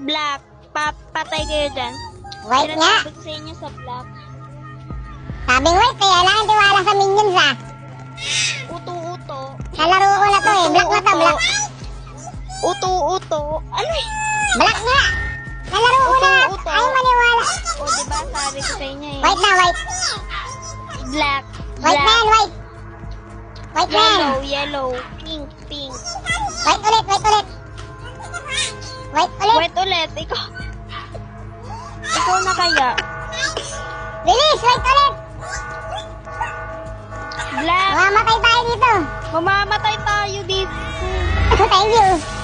Black. Patay kayo dyan. White nga. Sabi ko sa inyo sa black. Sabing white, kaya lang tiwala sa minions ah. Uto-uto. Sa laro ko na to eh. Black na to, black. Uto-uto. Ano eh? Black nga. Nalaro ko na. Uto-uto. Ayaw maniwala. O, diba sabi ko sa inyo eh. White na, white. Black. White man, white. White man. Yellow, yellow. Pink, pink. White ulit, white ulit. White ulit. White ulit. Ikaw na kaya. Release, white ulit. Black. Mamamatay tayo dito. Mamamatay tayo dito. Thank you.